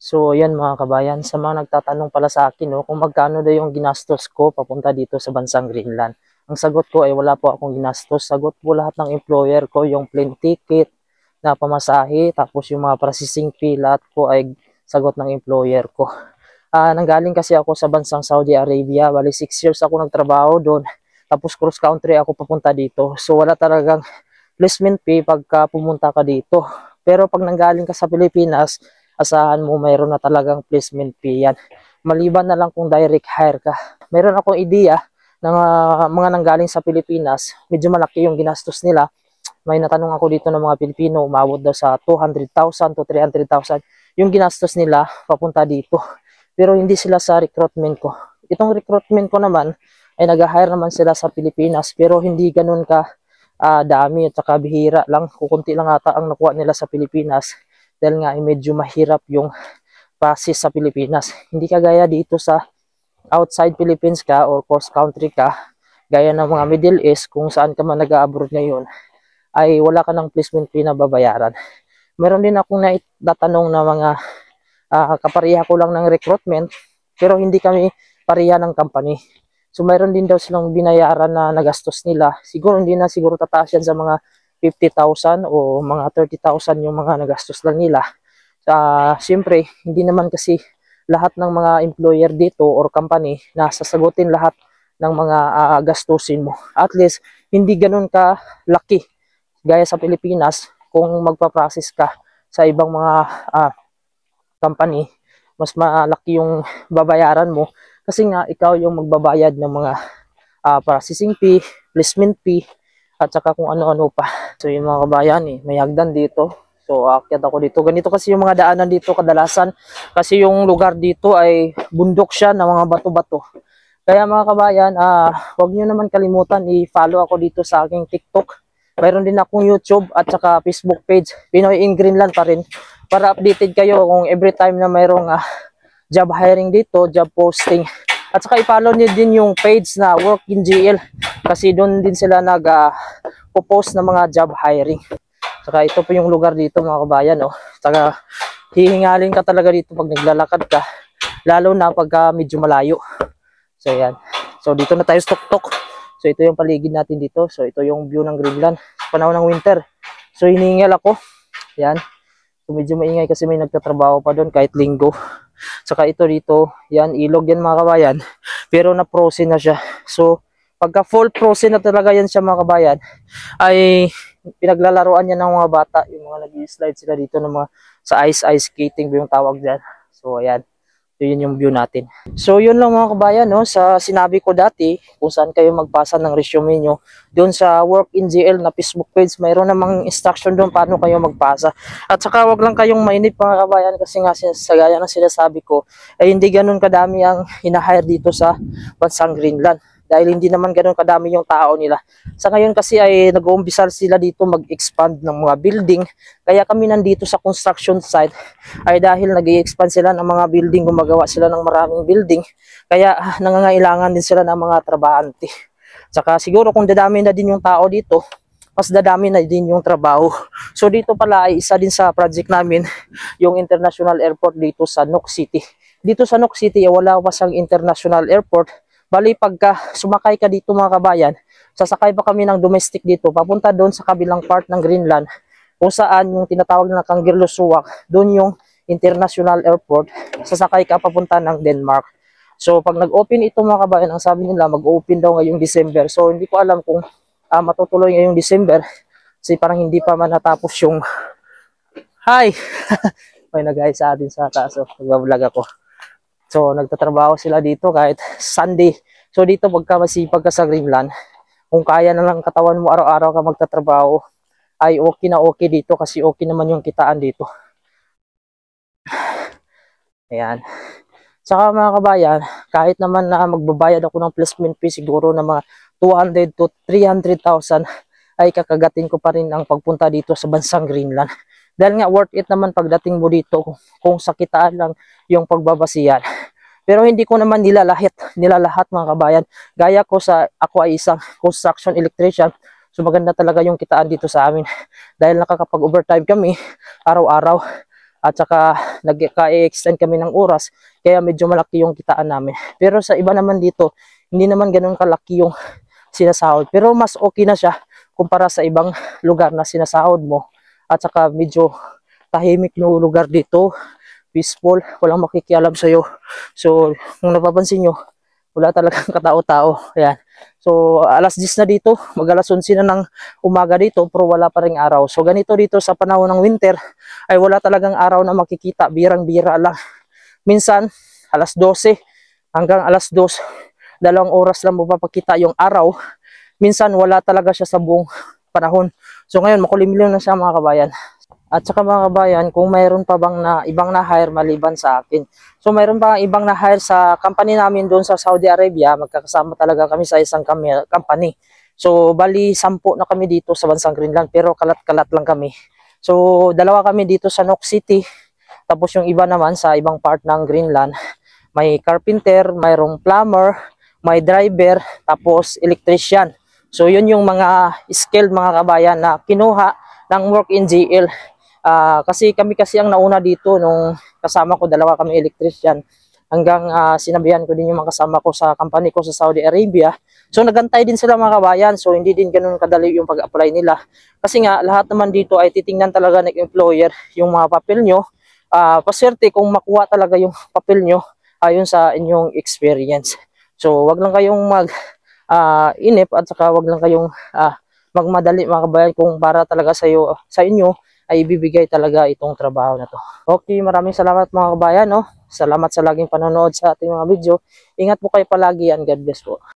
So, yan mga kabayan, sa mga nagtatanong pala sa akin, no, kung magkano daw yung ginastos ko papunta dito sa bansang Greenland. Ang sagot ko ay wala po akong ginastos. Sagot po lahat ng employer ko, yung plane ticket na pamasahe, tapos yung mga processing fee, lahat po ay sagot ng employer ko. Nanggaling kasi ako sa bansang Saudi Arabia, bali 6 years ako nagtrabaho doon. Tapos cross country ako papunta dito. So wala talagang placement fee pagka pumunta ka dito. Pero pag nanggaling ka sa Pilipinas, asahan mo mayroon na talagang placement fee yan. Maliban na lang kung direct hire ka. Mayroon akong idea ng mga nanggaling sa Pilipinas, medyo malaki yung ginastos nila. May natanong ako dito ng mga Pilipino, umabot daw sa 200,000 to 300,000 yung ginastos nila papunta dito. Pero hindi sila sa recruitment ko. Itong recruitment ko naman ay nag-hire naman sila sa Pilipinas pero hindi ganun ka dami at saka bihira lang. Kukunti lang ata ang nakuha nila sa Pilipinas dahil nga ay medyo mahirap yung process sa Pilipinas. Hindi kagaya dito sa outside Philippines ka or cross country ka, gaya ng mga Middle East kung saan ka man nag-abroad ngayon, ay wala ka ng placement fee na babayaran. Meron din akong natanong na mga kapariha ko lang ng recruitment pero hindi kami pariha ng company. So mayroon din daw silang binayaran na nagastos nila. Siguro hindi na siguro tataas yan sa mga 50,000 o mga 30,000 yung mga nagastos lang nila. Siyempre, hindi naman kasi lahat ng mga employer dito or company na sasagutin lahat ng mga gastusin mo. At least, hindi ganun ka laki gaya sa Pilipinas kung magpa-process ka sa ibang mga company. Mas malaki yung babayaran mo kasi nga ikaw yung magbabayad ng mga processing fee, placement fee, at saka kung ano-ano pa. So yung mga kabayan, may hagdan dito. So aakyat ako dito. Ganito kasi yung mga daanan dito kadalasan. Kasi yung lugar dito ay bundok siya ng mga bato-bato. Kaya mga kabayan, huwag nyo naman kalimutan i-follow ako dito sa aking TikTok. Mayroon din akong YouTube at saka Facebook page. Pinoy in Greenland pa rin. Para updated kayo kung every time na mayroong job hiring dito, job posting. At saka i-follow niyo din yung page na Work in GL kasi doon din sila nag-post ng mga job hiring. Saka ito po yung lugar dito mga kabayan. Saka hihingalin ka talaga dito pag naglalakad ka. Lalo na pagka medyo malayo. So yan. So dito na tayo sa tuktok. So ito yung paligid natin dito. So ito yung view ng Greenland. Panahon ng winter. So hiningal ako. Yan. So medyo maingay kasi may nagtatrabaho pa doon kahit linggo. Saka ito dito, yan, ilog yan mga kabayan. Pero na-frozen na siya. So, pagka full frozen na talaga yan siya mga kabayan, ay pinaglalaroan yan ng mga bata. Yung mga nag-slide sila dito ng mga, sa ice skating yung tawag dyan. So, ayan. So, yun yung view natin. So, yun lang mga kabayan, no? Sa sinabi ko dati, kung saan kayo magpasa ng resume nyo, doon sa Work in GL na Facebook page, mayroon namang instruction doon paano kayo magpasa. At saka wag lang kayong mainip mga kabayan kasi nga sa gaya ng sinasabi ko, ay hindi ganun kadami ang hinahire dito sa bansang Greenland. Dahil hindi naman ganun kadami yung tao nila. Sa ngayon kasi ay nag-uumpisa sila dito mag-expand ng mga building. Kaya kami nandito sa construction site ay dahil nag-i-expand sila ng mga building, gumagawa sila ng maraming building. Kaya nangangailangan din sila ng mga trabahante. Saka siguro kung dadami na din yung tao dito, mas dadami na din yung trabaho. So dito pala ay isa din sa project namin, yung International Airport dito sa Nook City. Dito sa Nook City, wala pa siyang International Airport. Bali pagka sumakay ka dito mga kabayan, sasakay pa kami ng domestic dito, papunta doon sa kabilang part ng Greenland, kung saan yung tinatawag na Kangerlussuaq, doon yung International Airport, sasakay ka papunta ng Denmark. So pag nag-open ito mga kabayan, ang sabi nila mag-open daw ngayong December. So hindi ko alam kung matutuloy ngayong December, kasi parang hindi pa man natapos yung hi! May nag-hi sa atin sa taas, nag-vlog ako. So, nagtatrabaho sila dito kahit Sunday. So, dito pagka masipag ka sa Greenland, kung kaya na lang katawan mo araw-araw ka magtatrabaho, ay okay na okay dito kasi okay naman yung kitaan dito. Ayan. Saka mga kabayan, kahit naman na magbabayad ako ng placement fee siguro na mga 200 to 300,000, ay kakagatin ko pa rin ang pagpunta dito sa bansang Greenland. Dahil nga worth it naman pagdating mo dito kung sa kitaan lang yung pagbabasihan. Pero hindi ko naman nilalahat mga kabayan. Gaya ko ako ay isang construction electrician. So maganda talaga yung kitaan dito sa amin. Dahil nakakapag-overtime kami araw-araw. at saka nagka-extend kami ng oras, kaya medyo malaki yung kitaan namin. Pero sa iba naman dito, hindi naman ganun kalaki yung sinasahod, pero mas okay na siya kumpara sa ibang lugar na sinasahod mo, at saka medyo tahimik no lugar dito, peaceful, walang makikialam sa'yo. So kung napapansin nyo, wala talagang katao-tao. Ayan. So alas 10 na dito, mag alas 11 na ng umaga dito, pero wala pa ring araw. So ganito dito sa panahon ng winter ay wala talagang araw na makikita, birang-bira lang. Minsan alas 12 hanggang alas 2, 2 oras lang mapapakita yung araw. Minsan wala talaga siya sa buong panahon. So ngayon makulimlim na siya mga kabayan. At saka mga kabayan, kung mayroon pa bang ibang na-hire maliban sa akin. So mayroon pa ibang na-hire sa company namin doon sa Saudi Arabia. Magkakasama talaga kami sa isang company. So bali 10 na kami dito sa bansang Greenland, pero kalat-kalat lang kami. So 2 kami dito sa Nook City. Tapos yung iba naman sa ibang part ng Greenland. May carpenter, mayroong plumber, may driver, tapos electrician. So yun yung mga skilled mga kabayan na kinuha ng work in GL. Kasi kami ang nauna dito nung kasama ko, 2 kami electrician, hanggang sinabihan ko din yung mga kasama ko sa company ko sa Saudi Arabia. So nagantay din sila mga kabayan, so hindi din ganun kadali yung pag-apply nila. Kasi nga lahat naman dito ay titingnan talaga ng employer yung mga papel nyo. Paswerte kung makuha talaga yung papel nyo ayon sa inyong experience. So wag lang kayong inip, at saka wag lang kayong magmadali mga kabayan kung para talaga sa inyo ay ibibigay talaga itong trabaho na to. Okay, maraming salamat mga kabayan, no? Salamat sa laging panonood sa ating mga video. Ingat po kayo palagi, and God bless po.